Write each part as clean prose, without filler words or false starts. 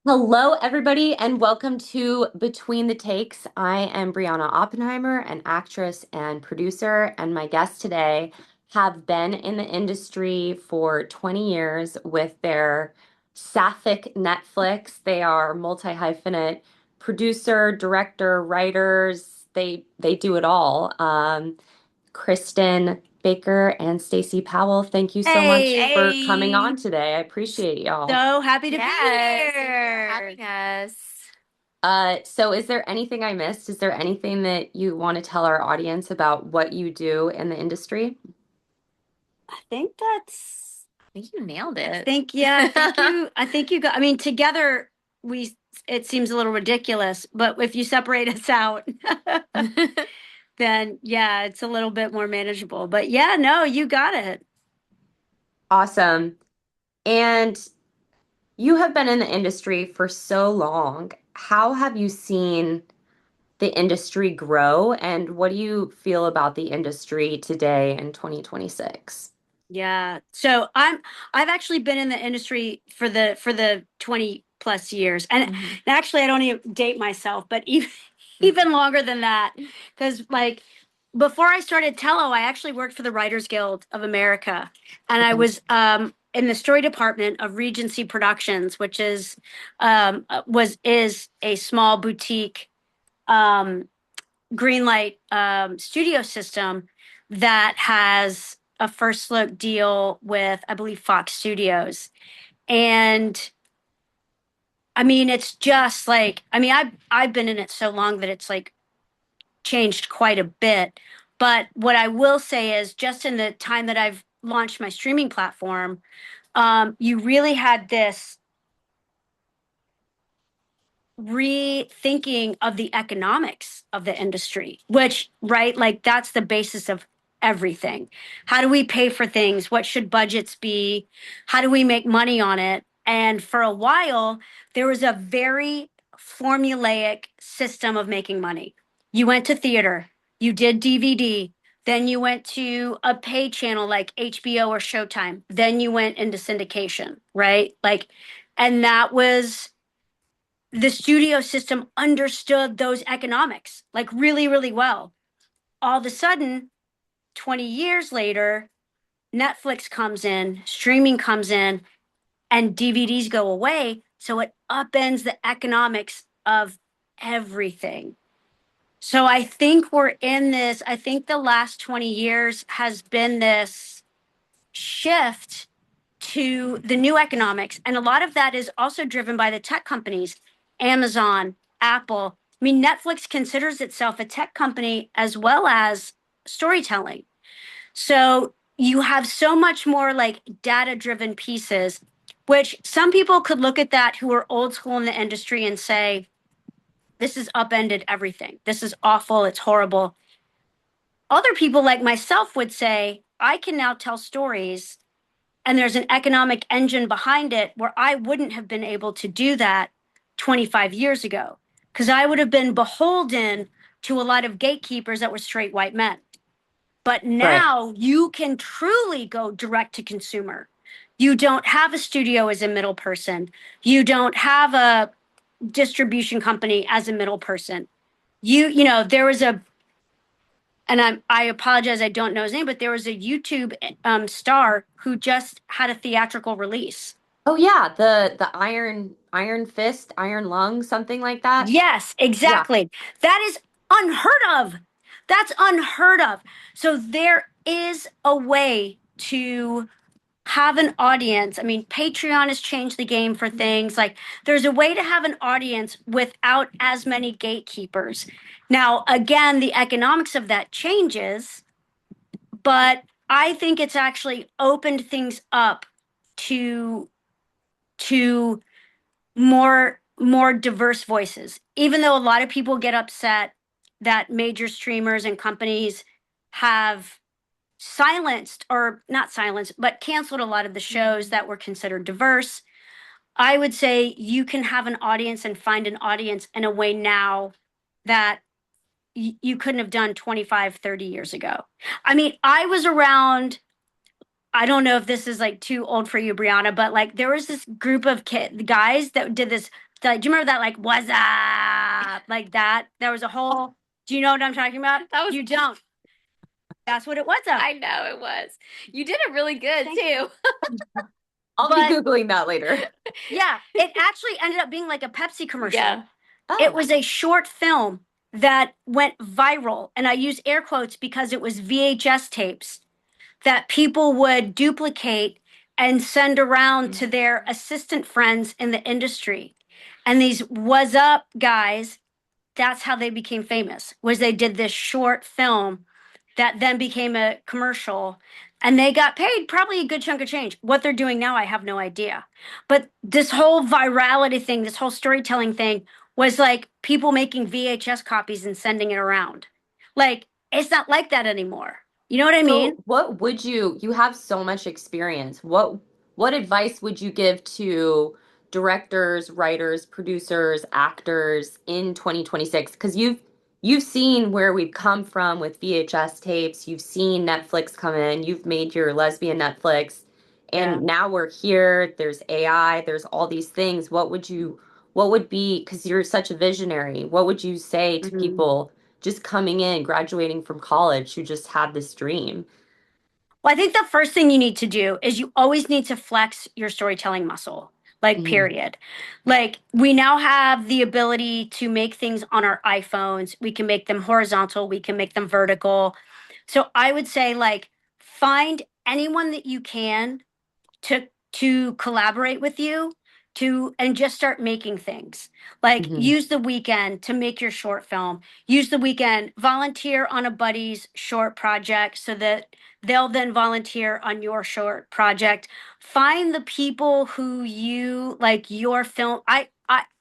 Hello, everybody, and welcome to Between the Takes. I am Brianna Oppenheimer, an actress and producer, and my guests today have been in the industry for 20 years with their sapphic Netflix. They are multi-hyphenate producer, director, writers. They do it all. Christin Baker and Stacey Powell, thank you so much Hey, for coming on today. I appreciate y'all. so happy to be Yes, thank you for here. having us. So is there anything I missed? Is there anything that you want to tell our audience about what you do in the industry? I think that's, I think you nailed I it. think, yeah, I think you got, I mean, together it seems a little ridiculous, but if you separate us out, then yeah, it's a little bit more manageable. But yeah, no, you got it. Awesome. And you have been in the industry for so long. How have you seen the industry grow, and what do you feel about the industry today in 2026? Yeah. I've actually been in the industry for the 20 plus years. And Mhm. actually I don't even date myself, but even longer than that. Because like before I started Tello, I actually worked for the Writers Guild of America. And I was in the story department of Regency Productions, which is a small boutique um green light studio system that has a first look deal with, I believe, Fox Studios. And I mean, it's just like, I mean, I've been in it so long that it's like changed quite a bit. But what I will say is, just in the time that I've launched my streaming platform, you really had this rethinking of the economics of the industry, which, right, like that's the basis of everything. How do we pay for things? What should budgets be? How do we make money on it? And for a while, there was a very formulaic system of making money. You went to theater, you did DVD, then you went to a pay channel like HBO or Showtime, then you went into syndication, right? Like, and that was the studio system understood those economics like really, really well. All of a sudden, 20 years later, Netflix comes in, streaming comes in, and DVDs go away. So it upends the economics of everything. So I think we're in this, I think the last 20 years has been this shift to the new economics. And a lot of that is also driven by the tech companies, Amazon, Apple. I mean, Netflix considers itself a tech company as well as storytelling. So you have so much more like data driven pieces, which some people could look at that who are old school in the industry and say, this has upended everything. This is awful. It's horrible. Other people like myself would say, I can now tell stories and there's an economic engine behind it where I wouldn't have been able to do that 25 years ago because I would have been beholden to a lot of gatekeepers that were straight white men. But Right. now you can truly go direct to consumer. You don't have a studio as a middle person. You don't have a distribution company as a middle person. There was a, and I apologize, I don't know his name, but there was a YouTube star who just had a theatrical release. Oh yeah, the iron fist, iron lung, something like that. Yes, Yeah. exactly. That is unheard of. That's unheard of. So there is a way to have an audience. I mean, Patreon has changed the game for things. Like there's a way to have an audience without as many gatekeepers. Now, again, the economics of that changes, but I think it's actually opened things up to to more diverse voices. Even though a lot of people get upset that major streamers and companies have silenced or not silenced, but canceled a lot of the shows that were considered diverse. I would say you can have an audience and find an audience in a way now that you couldn't have done 25, 30 years ago. I mean, I was around, I don't know if this is like too old for you, Brianna, but like there was this group of guys that did this do you remember that, like, what's up? Like that? There was a whole, do you know what I'm talking about? You don't. That's what it was. I know it was. You did it really good too. I'll be Googling that later. Yeah, it actually ended up being like a Pepsi commercial. Yeah. It Oh, was a short film that went viral. And I use air quotes because it was VHS tapes that people would duplicate and send around to their assistant friends in the industry. And these was up guys, that's how they became famous, was they did this short film that then became a commercial, and they got paid probably a good chunk of change. What they're doing now, I have no idea. But this whole virality thing, this whole storytelling thing was like people making VHS copies and sending it around. Like, it's not like that anymore. You know what I mean? so what would you have so much experience. What advice would you give to directors, writers, producers, actors in 2026? Because you've seen where we've come from with VHS tapes, you've seen Netflix come in, you've made your lesbian Netflix, Yeah. and now we're here, there's AI, there's all these things. What would be, because you're such a visionary, what would you say to Mhm. people just coming in, graduating from college who just had this dream? Well, I think the first thing you need to do is you always need to flex your storytelling muscle, like, Hmm. period. Like, we now have the ability to make things on our iPhones. We can make them horizontal, we can make them vertical. So I would say, like, find anyone that you can to collaborate with you, to and just start making things. Like, Hmm. use the weekend to make your short film. Use the weekend, volunteer on a buddy's short project so that they'll then volunteer on your short project. Find the people who you like your film. I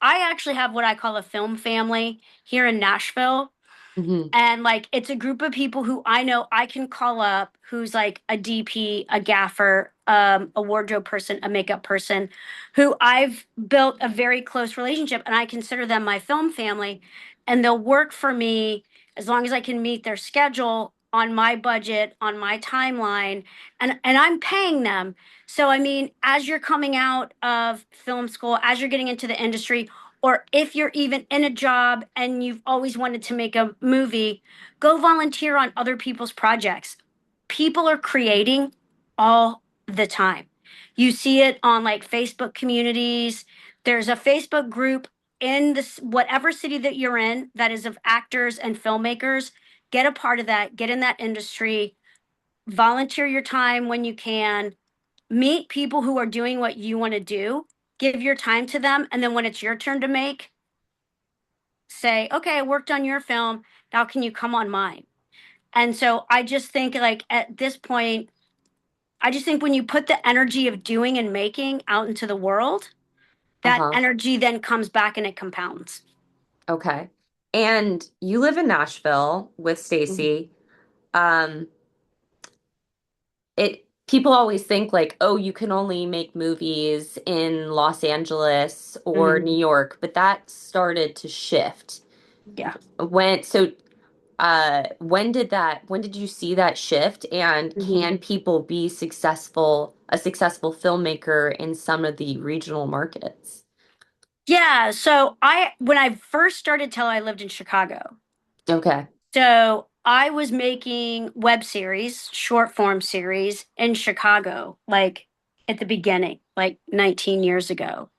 actually have what I call a film family here in Nashville. Hmm. And like, it's a group of people who I know I can call up, who's like a DP, a gaffer, a wardrobe person, a makeup person, who I've built a very close relationship, and I consider them my film family. And they'll work for me as long as I can meet their schedule on my budget, on my timeline, and I'm paying them. So I mean, as you're coming out of film school, as you're getting into the industry, or if you're even in a job and you've always wanted to make a movie, go volunteer on other people's projects. People are creating all the time. You see it on like Facebook communities. There's a Facebook group in this whatever city that you're in that is of actors and filmmakers. Get a part of that, get in that industry, volunteer your time when you can, meet people who are doing what you want to do, give your time to them, and then when it's your turn to make, say, okay, I worked on your film, now can you come on mine? And so I just think, like, at this point, I just think when you put the energy of doing and making out into the world, that Uh-huh. energy then comes back and it compounds. Okay. And you live in Nashville with Mhm. Stacy. Um, it people always think like, oh, you can only make movies in Los Angeles or Mhm. New York, but that started to shift. Yeah. When did you see that shift? And Mhm. can people be a successful filmmaker in some of the regional markets? Yeah. So when I first started Tello, I lived in Chicago. Okay. So I was making web series, short form series in Chicago, like at the beginning, like 19 years ago.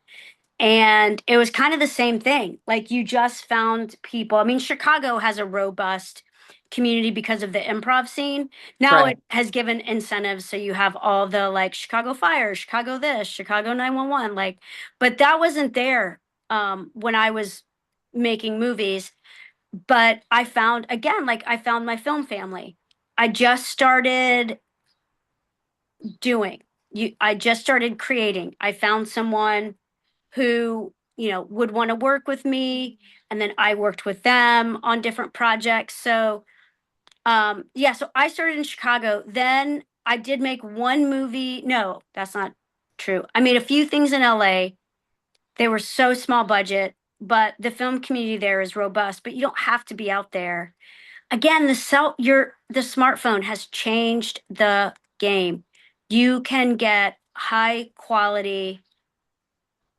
And it was kind of the same thing. Like, you just found people. I mean, Chicago has a robust community because of the improv scene. Now Right. it has given incentives. So you have all the like Chicago Fire, Chicago this, Chicago 911. Like, but that wasn't there when I was making movies. But I found, again, like, I found my film family. I just started doing, I just started creating. I found someone who, would want to work with me. And then I worked with them on different projects. So, yeah, so I started in Chicago. Then I did make one movie. No, that's not true. I made a few things in LA. They were so small budget, but the film community there is robust, but you don't have to be out there. Again, the smartphone has changed the game. You can get high quality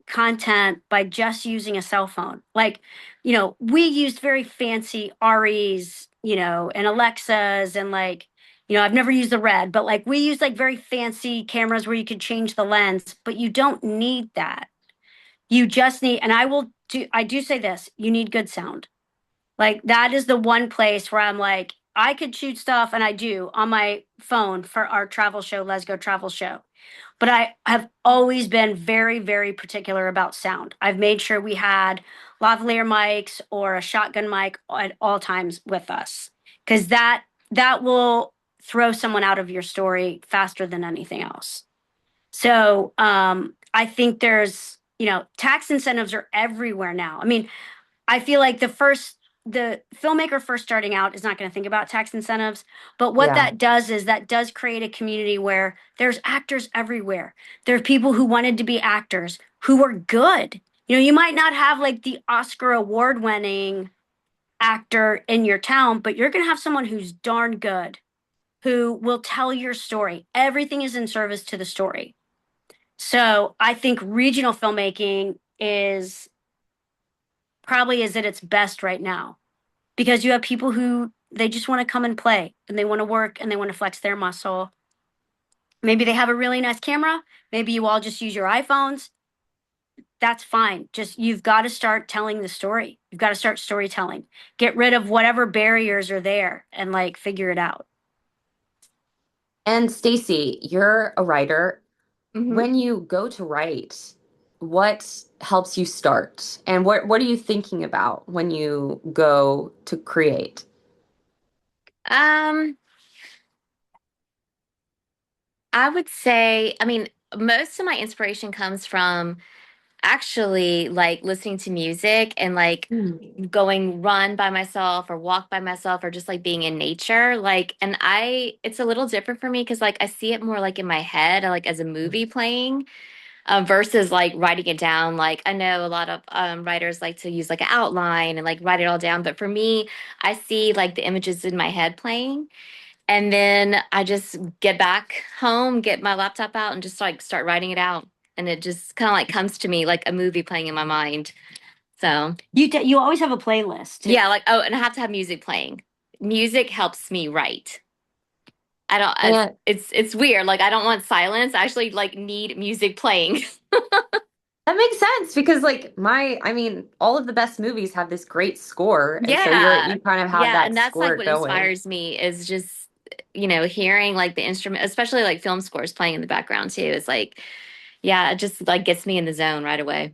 content by just using a cell phone. Like, we used very fancy REs, and Alexas and like, I've never used the Red, but like we use like very fancy cameras where you could change the lens, but you don't need that. You just need, and I do say this, you need good sound. Like that is the one place where I'm like, I could shoot stuff and I do on my phone for our travel show, Lez Go travel show. But I have always been very, very particular about sound. I've made sure we had lavalier mics or a shotgun mic at all times with us because that will throw someone out of your story faster than anything else. So I think there's, tax incentives are everywhere now. I mean, I feel like the filmmaker first starting out is not going to think about tax incentives, but what Yeah. that does is that does create a community where there's actors everywhere. There are people who wanted to be actors who are good. You might not have like the Oscar award winning actor in your town, but you're going to have someone who's darn good who will tell your story. Everything is in service to the story. So I think regional filmmaking is at its best right now because you have people who they just want to come and play and they want to work and they want to flex their muscle. Maybe they have a really nice camera. Maybe you all just use your iPhones. That's fine. Just you've got to start telling the story. You've got to start storytelling. Get rid of whatever barriers are there and like figure it out. And Stacy, you're a writer. Hmm. When you go to write, what helps you start? And what are you thinking about when you go to create? Um, I would say, I mean, most of my inspiration comes from actually like listening to music and like going run by myself or walk by myself or just like being in nature. Like, and it's a little different for me because like I see it more like in my head, like as a movie playing. Versus like writing it down. Like I know a lot of writers like to use like an outline and like write it all down, but for me, I see like the images in my head playing, and then I just get back home, get my laptop out, and just like start writing it out, and it just kind of like comes to me like a movie playing in my mind. So You always have a playlist too. yeah, like oh, and I have to have music playing. Music helps me write. I don't. And It's weird. Like I don't want silence. I actually like need music playing. that makes sense because I mean, all of the best movies have this great score, and so Yeah. you kind of have Yeah. that And that's like score what going. inspires me is just, hearing like the instrument, especially like film scores playing in the background too. Is like, yeah, it just like gets me in the zone right away.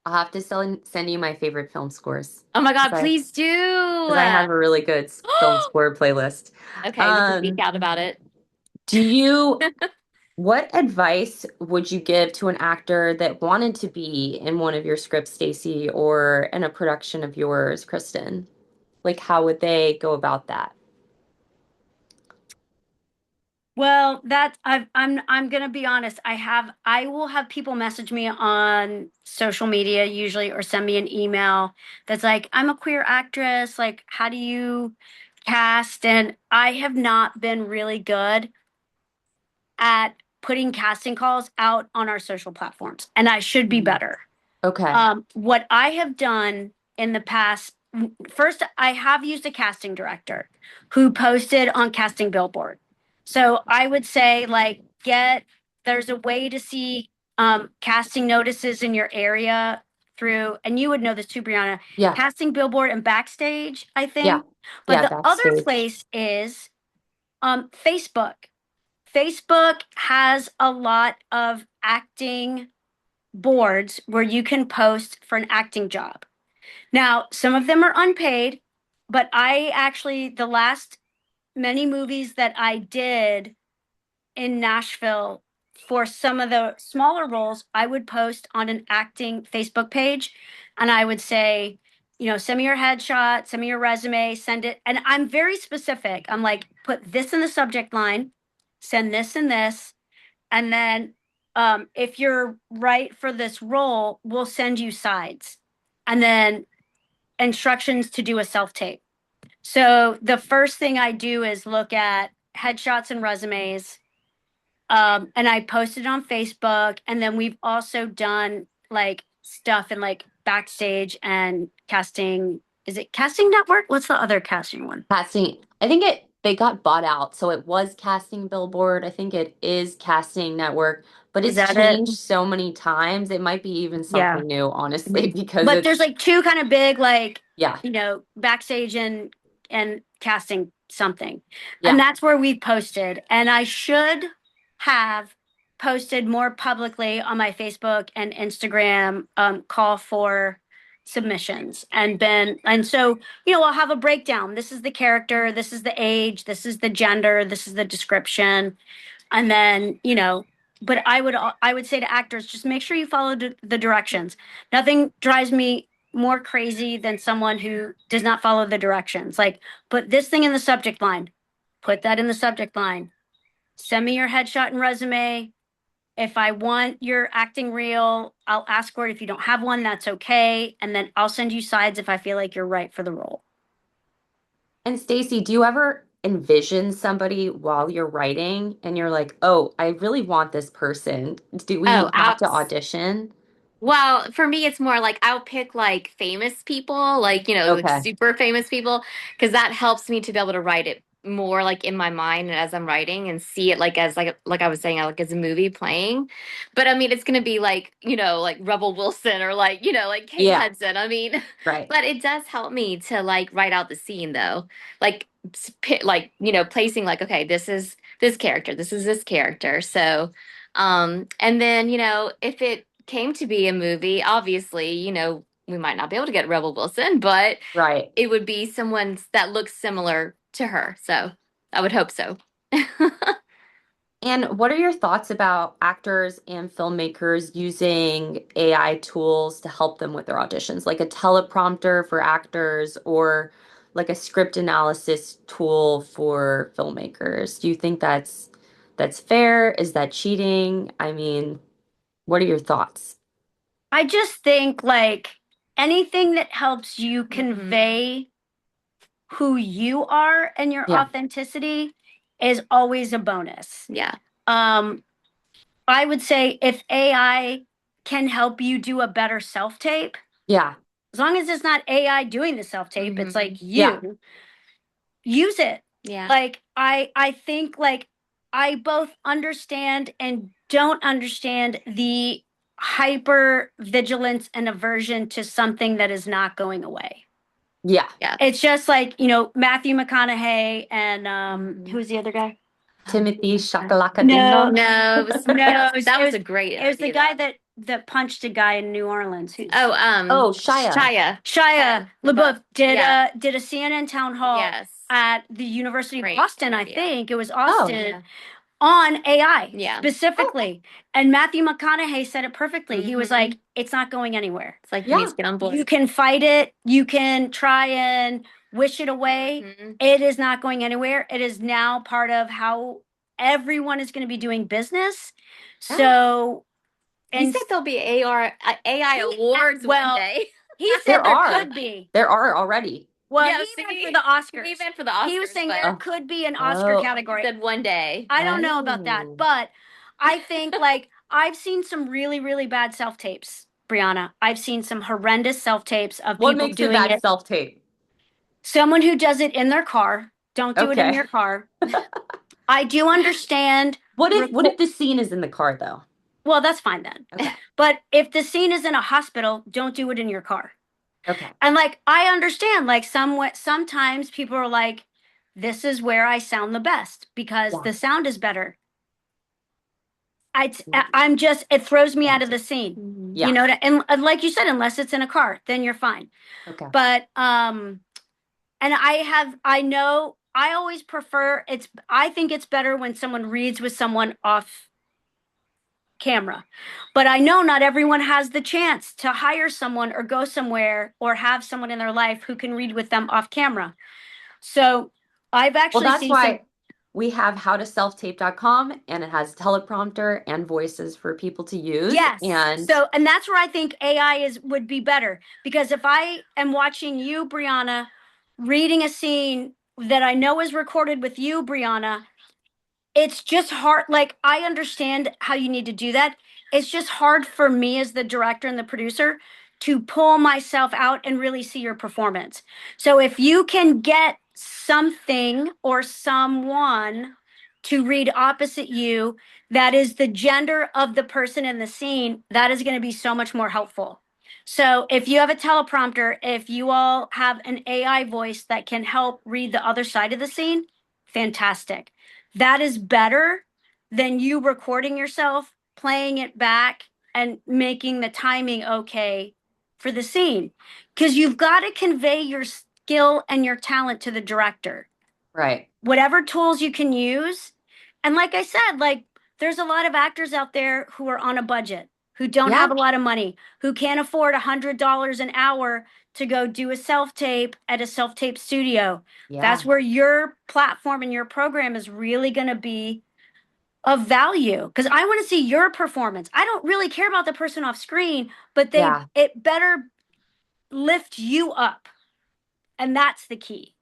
I'll have to send you my favorite film scores Oh my God, because please do. I have a really good film score playlist. Okay, we can geek Um, out about it. do you What advice would you give to an actor that wanted to be in one of your scripts, Stacy, or in a production of yours, Kristen? Like, how would they go about that? Well, I'm gonna be honest. I will have people message me on social media usually or send me an email that's like, I'm a queer actress. Like, how do you cast? And I have not been really good at putting casting calls out on our social platforms, and I should be Mhm. better. Okay. What I have done in the past, first, I have used a casting director who posted on Casting Billboard. So I would say, like, there's a way to see casting notices in your area through, and you would know this too, Brianna, Yeah. Casting Billboard and Backstage, I Yeah. think. But Yeah. the other Backstage. place is Facebook. Facebook has a lot of acting boards where you can post for an acting job. Now, some of them are unpaid, but the last many movies that I did in Nashville for some of the smaller roles, I would post on an acting Facebook page and I would say, send me your headshot, send me your resume, send it. And I'm very specific. I'm like, put this in the subject line, send this and this. And then if you're right for this role, we'll send you sides and then instructions to do a self tape. So the first thing I do is look at headshots and resumes. And I posted on Facebook. And then we've also done like stuff and like Backstage and Casting. Is it Casting Network? What's the other casting one? Casting, I think they got bought out. So it was Casting Billboard. I think it is Casting Network, but Is it's that it? changed so many times. It might be even Yeah. something new, honestly, because But there's like two kind of big, like, yeah, Backstage and Casting something. yeah, And that's where we posted. And I should have posted more publicly on my Facebook and Instagram call for submissions and so I'll have a breakdown. This is the character, this is the age, this is the gender, this is the description. And then, but I would say to actors, just make sure you follow the directions. Nothing drives me more crazy than someone who does not follow the directions. Like, put this thing in the subject line, put that in the subject line. Send me your headshot and resume. If I want your acting reel, I'll ask for it. If you don't have one, that's okay. And then I'll send you sides if I feel like you're right for the role. And Stacy, do you ever envision somebody while you're writing and you're like, oh, I really want this person? Do Oh, we have to audition? well, for me, it's more like I'll pick like famous people, like, like Okay. super famous people, because that helps me to be able to write it more like in my mind as I'm writing and see it like as like I was saying, like as a movie playing. But I mean, it's gonna be like, like Rebel Wilson or like, like Kate Yeah, Hudson. I mean, right. but it does help me to like write out the scene though. Like like, placing like, okay, this is this character, this is this character. So and then, if it came to be a movie, obviously, we might not be able to get Rebel Wilson, but Right. it would be someone that looks similar to her. So I would hope so. And what are your thoughts about actors and filmmakers using AI tools to help them with their auditions, like a teleprompter for actors or like a script analysis tool for filmmakers? Do you think that's fair? Is that cheating? I mean, what are your thoughts? I just think like anything that helps you convey who you are and your Yeah. authenticity is always a bonus. Yeah. I would say if AI can help you do a better self-tape, Yeah. as long as it's not AI doing the self-tape, it's like Yeah. use it. Yeah. Like I think like I both understand and don't understand the hyper vigilance and aversion to something that is not going away. Yeah. Yeah. It's just like, Matthew McConaughey and who's the other guy? Timothy Shakalaka No, Ding No, it was somebody no, else. That was a great it was the interview, guy though. that punched a guy in New Orleans. Who's Oh, Oh, Shia. Shia. Shia LaBeouf Yeah. did a CNN town hall Yes. at the University Great of Austin, I idea. think. It was Oh. Austin. Yeah. On AI Yeah. specifically. And Matthew McConaughey said it perfectly. He was like, it's not going anywhere. It's like Yeah. you need to get on board. You can fight it, you can try and wish it away. It is not going anywhere. It is now part of how everyone is going to be doing business. So, He and said there'll be AI awards well, one day. he said there could be. There are already. Well, Yeah, he meant see? for the Oscars. He meant for the Oscars. He was saying but there could be an Oscar Oh. category. He said one day. I don't know about that, Oh. but I think like I've seen some really, really bad self tapes, Brianna. I've seen some horrendous self tapes of What people makes a doing bad it. self-tape? Someone who does it in their car. Don't do it in Okay. your car. I do understand. What if the scene is in the car though? Well, that's fine then. Okay. But if the scene is in a hospital, don't do it in your car. Okay. And like I understand, like sometimes people are like, this is where I sound the best because Yeah. the sound is better. I'm just, it throws me out of the scene. Yeah. You know, and like you said, unless it's in a car, then you're fine. Okay. But and I always prefer I think it's better when someone reads with someone off camera. But I know not everyone has the chance to hire someone or go somewhere or have someone in their life who can read with them off camera. So I've actually Well, that's seen why we have howtoselftape.com and it has teleprompter and voices for people to use. Yes. And And that's where I think AI would be better because if I am watching you, Brianna, reading a scene that I know is recorded with you, Brianna, it's just hard. Like I understand how you need to do that. it's just hard for me as the director and the producer to pull myself out and really see your performance. So if you can get something or someone to read opposite you that is the gender of the person in the scene, that is going to be so much more helpful. So if you have a teleprompter, if you all have an AI voice that can help read the other side of the scene, fantastic. That is better than you recording yourself, playing it back, and making the timing okay for the scene. Because you've got to convey your skill and your talent to the director. Right. Whatever tools you can use. And like I said, like there's a lot of actors out there who are on a budget, who don't Yeah. have a lot of money, who can't afford $100 an hour to go do a self-tape at a self-tape studio. Yeah. That's where your platform and your program is really going to be of value, because I want to see your performance. I don't really care about the person off screen, but Yeah. it better lift you up. And that's the key.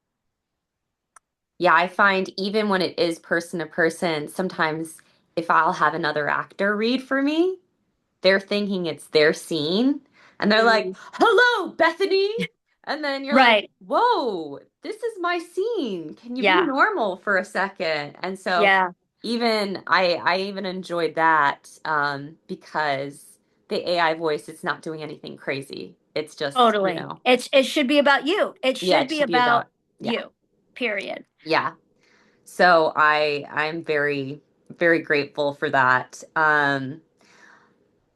Yeah, I find even when it is person to person, sometimes if I'll have another actor read for me, they're thinking it's their scene and they're like, "Hello, Bethany." And then you're like, Right. "Whoa, this is my scene. Can you be Yeah. normal for a second?" And so Yeah. even I even enjoyed that because the AI voice is not doing anything crazy. It's just, Totally. It should be about you. It yeah, should it be should be about about, yeah, you. Period. yeah. So I'm very, very grateful for that.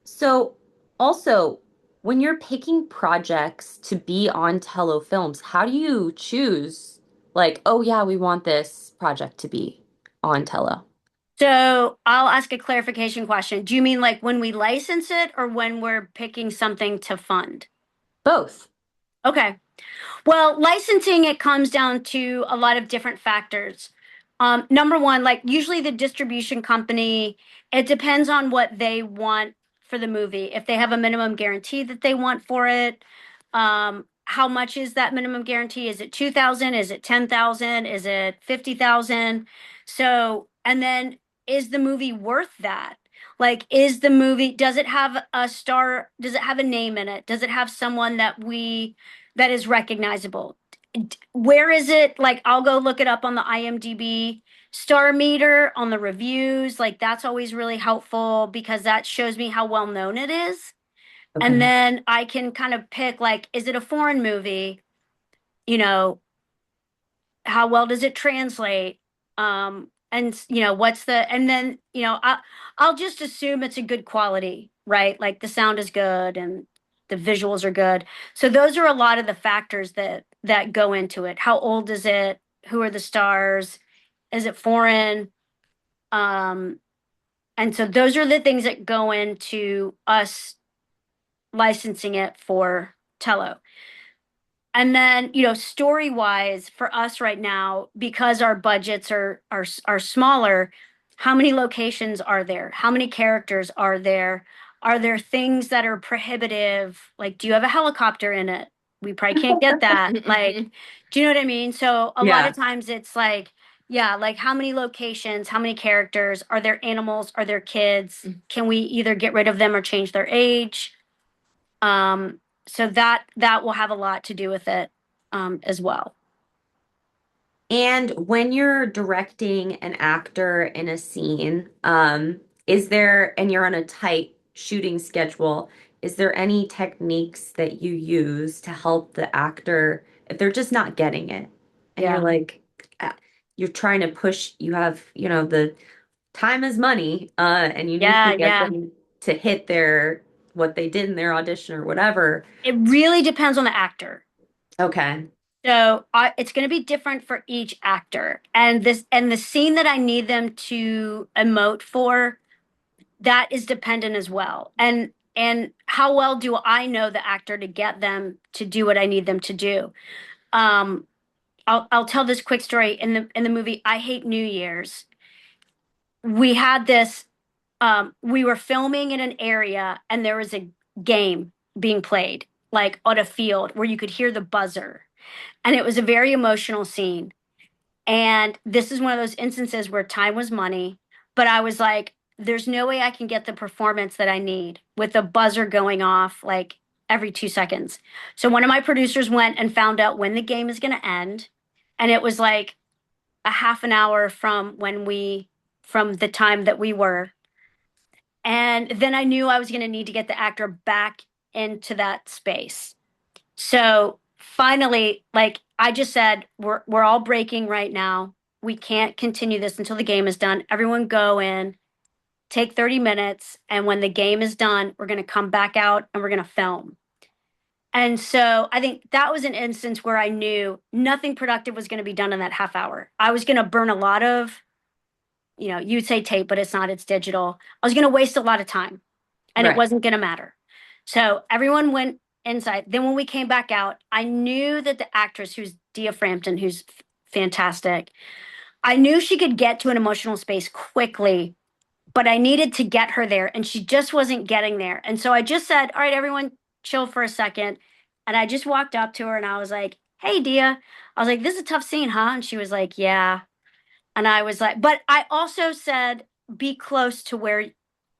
So also when you're picking projects to be on Tello Films, how do you choose like, oh yeah, we want this project to be on Tello? So I'll ask a clarification question. Do you mean like when we license it or when we're picking something to fund? Both. Okay. Well, licensing, it comes down to a lot of different factors. Number one, like usually the distribution company, it depends on what they want for the movie. If they have a minimum guarantee that they want for it, how much is that minimum guarantee? Is it 2,000? Is it 10,000? Is it 50,000? So, and then is the movie worth that? Like, is the movie, does it have a star? Does it have a name in it? Does it have someone that is recognizable? Where is it? Like, I'll go look it up on the IMDb star meter, on the reviews. Like, that's always really helpful because that shows me how well known it is. And Okay. then I can kind of pick, like, is it a foreign movie? You know, how well does it translate? And what's the, and then, I'll just assume it's a good quality, right? Like the sound is good and the visuals are good. So those are a lot of the factors that go into it. How old is it? Who are the stars? Is it foreign? Um, and so those are the things that go into us licensing it for Tello. And then, story wise for us right now, because our budgets are smaller, how many locations are there? How many characters are there? Are there things that are prohibitive? Like, do you have a helicopter in it? We probably can't get that. Like, do you know what I mean? So a lot Yeah. of times it's like, yeah, like how many locations, how many characters, are there animals, are there kids? Can we either get rid of them or change their age? So that will have a lot to do with it, as well. And when you're directing an actor in a scene, is there, and you're on a tight shooting schedule, is there any techniques that you use to help the actor if they're just not getting it? And you're Yeah. like, uh, you're trying to push, you have, the time is money, and you need to Yeah, get yeah. them to hit what they did in their audition or whatever. It really depends on the actor. Okay. So it's going to be different for each actor, and the scene that I need them to emote for, that is dependent as well. And how well do I know the actor to get them to do what I need them to do? Um, I'll tell this quick story. In the movie I Hate New Year's, we had this we were filming in an area and there was a game being played, like on a field where you could hear the buzzer. And it was a very emotional scene. And this is one of those instances where time was money. But I was like, there's no way I can get the performance that I need with the buzzer going off like every 2 seconds. So one of my producers went and found out when the game is going to end. And it was like a half an hour from from the time that we were. And then I knew I was going to need to get the actor back into that space. So finally, like I just said, we're all breaking right now. We can't continue this until the game is done. Everyone go in, take 30 minutes, and when the game is done, we're going to come back out and we're going to film. And so I think that was an instance where I knew nothing productive was going to be done in that half hour. I was going to burn a lot of, you'd say tape, but it's not, it's digital. I was going to waste a lot of time and it Right. wasn't going to matter. So everyone went inside. Then when we came back out, I knew that the actress, who's Dia Frampton, who's fantastic, I knew she could get to an emotional space quickly, but I needed to get her there and she just wasn't getting there. And so I just said, all right, everyone chill for a second. And I just walked up to her and I was like, hey, Dia. I was like, this is a tough scene, huh? And she was like, yeah. And I was like, but I also said, be close to where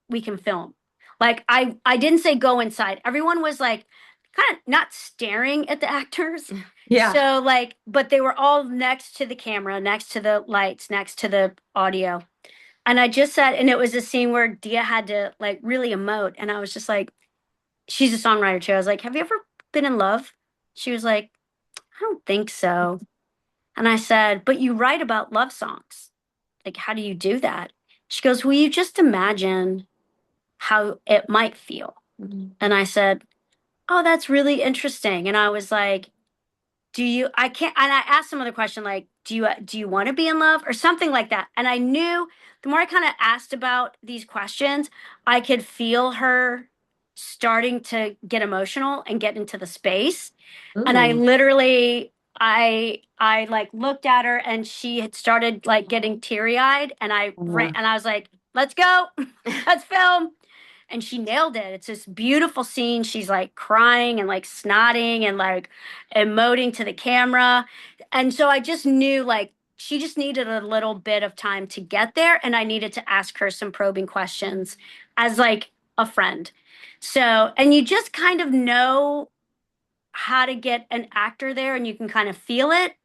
we can film. Like I didn't say go inside. Everyone was like kind of not staring at the actors. Yeah. So like, but they were all next to the camera, next to the lights, next to the audio. And I just said, and it was a scene where Dia had to like really emote. And I was just like, she's a songwriter too. I was like, have you ever been in love? She was like, I don't think so. And I said, but you write about love songs. Like, how do you do that? She goes, well, you just imagine how it might feel. And I said, oh, that's really interesting. And I was like, I can't, and I asked some other question, like, do you want to be in love or something like that? And I knew the more I kind of asked about these questions, I could feel her starting to get emotional and get into the space. And I Ooh. literally, I like looked at her and she had started like getting teary eyed and I ran and I was like, let's go, let's film. And she nailed it. It's this beautiful scene. She's like crying and like snotting and like emoting to the camera. And so I just knew like she just needed a little bit of time to get there. And I needed to ask her some probing questions as like a friend. So, and you just kind of know how to get an actor there and you can kind of feel it.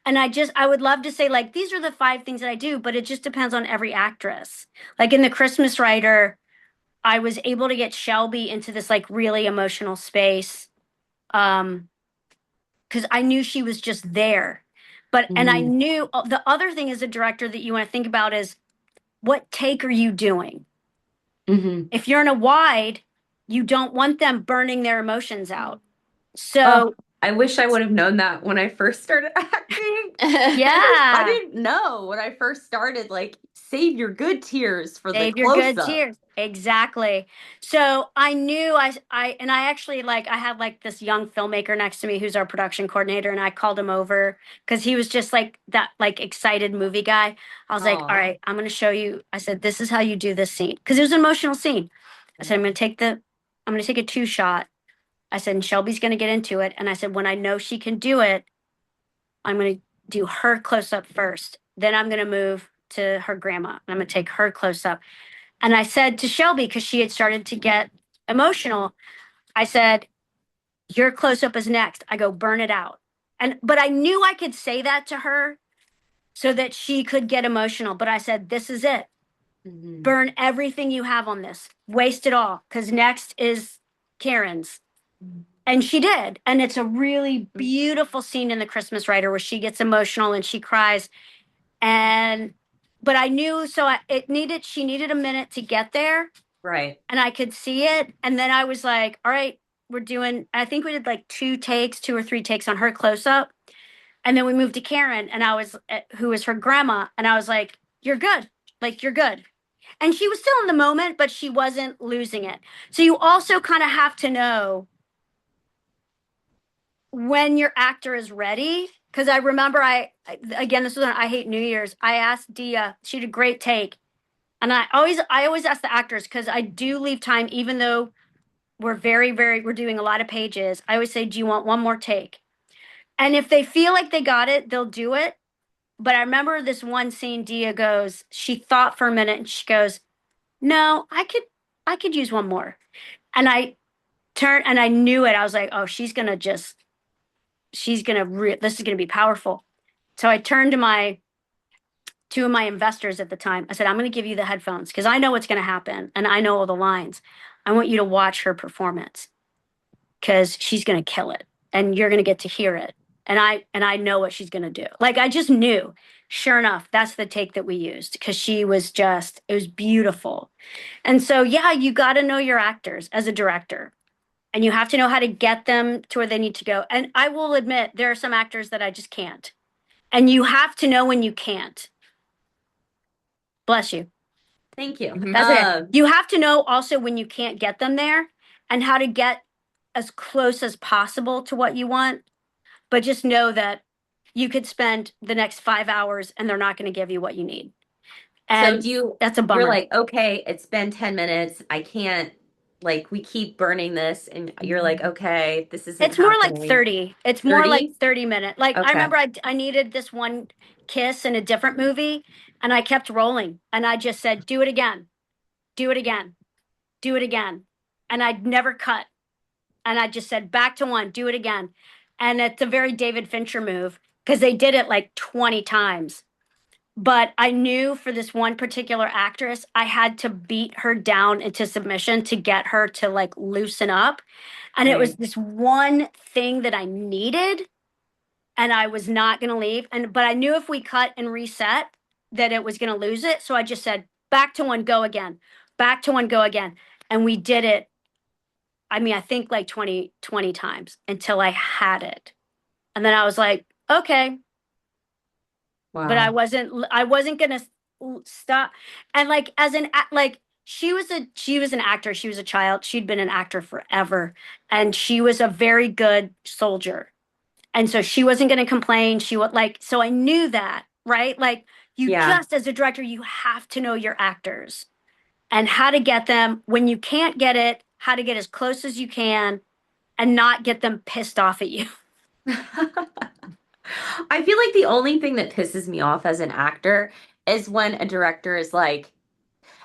And I would love to say, like, these are the 5 things that I do, but it just depends on every actress. Like in The Christmas Writer, I was able to get Shelby into this like really emotional space. Because I knew she was just there. And I knew the other thing as a director that you want to think about is what take are you doing? Mm-hmm. If you're in a wide, you don't want them burning their emotions out. Oh, So I wish I would have known that when I first started acting. I yeah. didn't know when I first started, like, save your good tears for the Save your good close-up. tears. Exactly. So I knew and I actually like, I had like this young filmmaker next to me who's our production coordinator, and I called him over because he was just like that, like excited movie guy. I was like, all Aw. right, I'm going to show you. I said, this is how you do this scene because it was an emotional scene. I said, I'm going to take a 2 shot. I said, and Shelby's going to get into it. And I said, when I know she can do it, I'm going to do her close up first. Then I'm going to move to her grandma. And I'm going to take her close up. And I said to Shelby, because she had started to get emotional, I said, your close up is next. I go, burn it out. But I knew I could say that to her so that she could get emotional. But I said, this is it. Mm-hmm. Burn everything you have on this, waste it all, because next is Karen's. And she did. And it's a really beautiful scene in The Christmas Writer where she gets emotional and she cries. But I knew, she needed a minute to get there. Right. And I could see it. And then I was like, all right, I think we did like 2 or 3 takes on her close up. And then we moved to Karen and who was her grandma. And I was like, you're good. Like, you're good. And she was still in the moment, but she wasn't losing it. So you also kind of have to know when your actor is ready. Because I remember again, this was on I Hate New Year's. I asked Dia, she did a great take. And I always ask the actors because I do leave time, even though we're we're doing a lot of pages. I always say, do you want one more take? And if they feel like they got it, they'll do it. But I remember this one scene, she thought for a minute and she goes, no, I could use one more. And I turned and I knew it. I was like, oh, this is gonna be powerful. So I turned to my two of my investors at the time. I said, I'm going to give you the headphones because I know what's going to happen and I know all the lines. I want you to watch her performance because she's going to kill it and you're going to get to hear it. And I know what she's going to do. Like I just knew. Sure enough, that's the take that we used because it was beautiful. And so, yeah, you got to know your actors as a director and you have to know how to get them to where they need to go. And I will admit, there are some actors that I just can't. And you have to know when you can't. Bless you. Thank you. That's it. You have to know also when you can't get them there and how to get as close as possible to what you want. But just know that you could spend the next 5 hours and they're not going to give you what you need. So And that's a you're bummer. like, okay, it's been 10 minutes. I can't, like, we keep burning this. And you're like, okay, this isn't It's more like happening. 30. It's more like 30? 30 minutes. Like I Okay. remember I needed this one kiss in a different movie and I kept rolling and I just said, do it again, do it again, do it again. And I'd never cut. And I just said, back to one, do it again. And it's a very David Fincher move because they did it like 20 times. But I knew for this one particular actress, I had to beat her down into submission to get her to like loosen up. And it was Right. this one thing that I needed, and I was not going to leave. But I knew if we cut and reset that it was going to lose it. So I just said, back to one, go again, back to one, go again. And we did it. I mean, I think like 20 times until I had it. And then I was like, okay, but Wow. I wasn't going to stop. And like like she was an actor. She was a child. She'd been an actor forever and she was a very good soldier. And so she wasn't going to complain. She would like, so I knew that, right? Like you Yeah. just as a director, you have to know your actors and how to get them when you can't get it, how to get as close as you can and not get them pissed off at you. I feel like the only thing that pisses me off as an actor is when a director is like,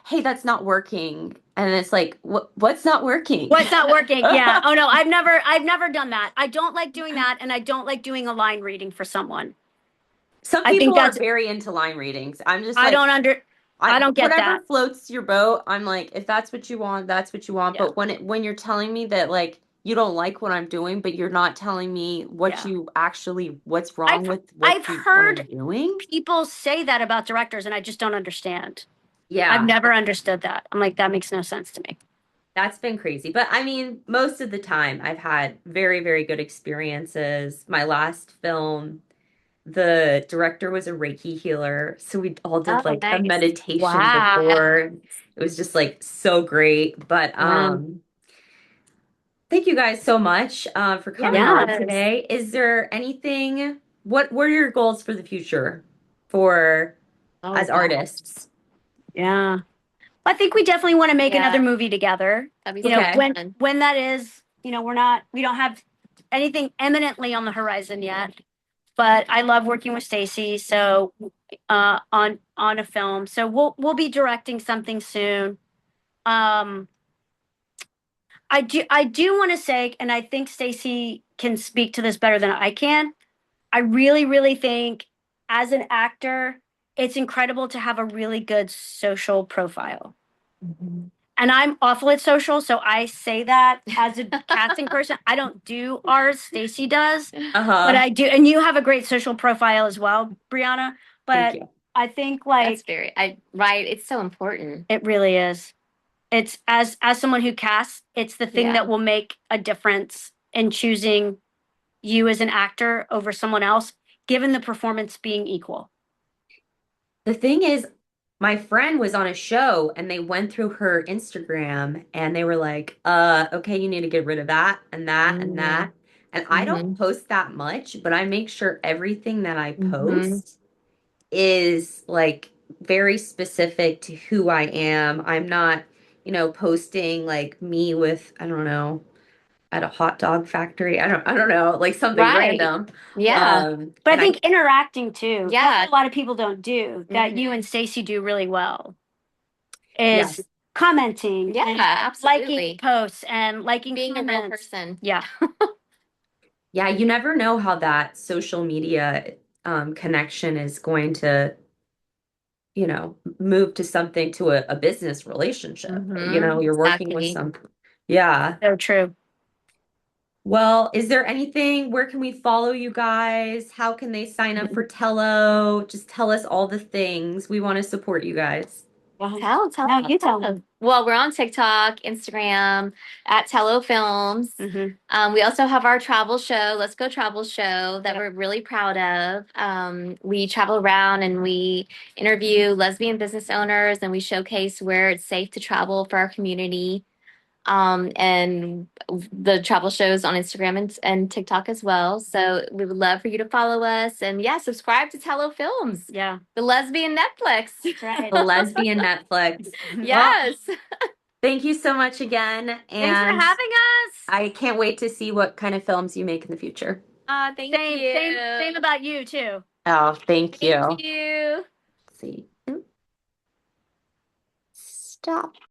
hey, that's not working. And it's like, what's not working? What's not working? Yeah. Oh no, I've never done that. I don't like doing that and I don't like doing a line reading for someone. Some I think people are that's very into line readings. I'm just I like, don't under I don't get whatever that. floats your boat. I'm like, if that's what you want, that's what you want. Yeah. But when you're telling me that like you don't like what I'm doing, but you're not telling me Yeah. what's wrong I've with I've what I'm heard doing. people say that about directors and I just don't understand. I've Yeah, never understood that. I'm like that makes no sense to me. that's been crazy. But I mean, most of the time I've had very, very good experiences. My last film, the director was a Reiki healer, so we all did Oh, like a nice. meditation Wow. before. It was just like so great. But Wow. thank you guys so much for coming Yeah. on Yes. today. Is there anything, what were your goals for the future for Oh as God. artists? Yeah. I think we definitely want to make another Yeah, movie together. that'd be You so know, Okay. fun. when that is, we don't have anything eminently on the horizon yet. But I love working with Stacy, so on a film. So we'll be directing something soon. Um, I do want to say, and I think Stacy can speak to this better than I can. I really, really think as an actor, it's incredible to have a really good social profile. Mhm. And I'm awful at social, so I say that as a casting person. I don't do ours, Stacy does, but Uh-huh. I do. And you have a great social profile as well, Brianna. Thank But you. I think That's like right. It's so important. it really is. It's as someone who casts, it's the thing Yeah. that will make a difference in choosing you as an actor over someone else, given the performance being equal. The thing is, my friend was on a show and they went through her Instagram and they were like, okay, you need to get rid of that and that and Mm-hmm. that. And I don't post that much, but I make sure everything that I Mm-hmm. post is like very specific to who I am. I'm not, posting like me with, I don't know, at a hot dog factory. I don't know, like something Right. random. Yeah. But I And I think interacting too, that's Yeah. what a lot of people don't do, that Mhm. you and Stacy do really well, is yes. commenting, Yeah, and absolutely. liking posts and liking Being a real comments. person. Yeah. Yeah, you never know how that social media connection is going to, move to something to a business relationship. You're working with Exactly. some. Yeah. So true. Well, is there anything, where can we follow you guys? How can they sign up for Tello? Just tell us all the things. We want to support you guys. Tell No, you tell them. them. Well, we're on TikTok, Instagram at Tello Films. We also have our travel show, Let's Go Travel Show, that we're really proud of. We travel around and we interview lesbian business owners and we showcase where it's safe to travel for our community. And the travel shows on Instagram and TikTok as well. So we would love for you to follow us and yeah, subscribe to Tello Films. Yeah. The lesbian Netflix. That's right. The lesbian Netflix. Well, Yes. thank you so much again. Thanks for And having us. I can't wait to see what kind of films you make in the future. Thank you. Same about you too. Oh, thank you. Thank you. Let's see. Stop.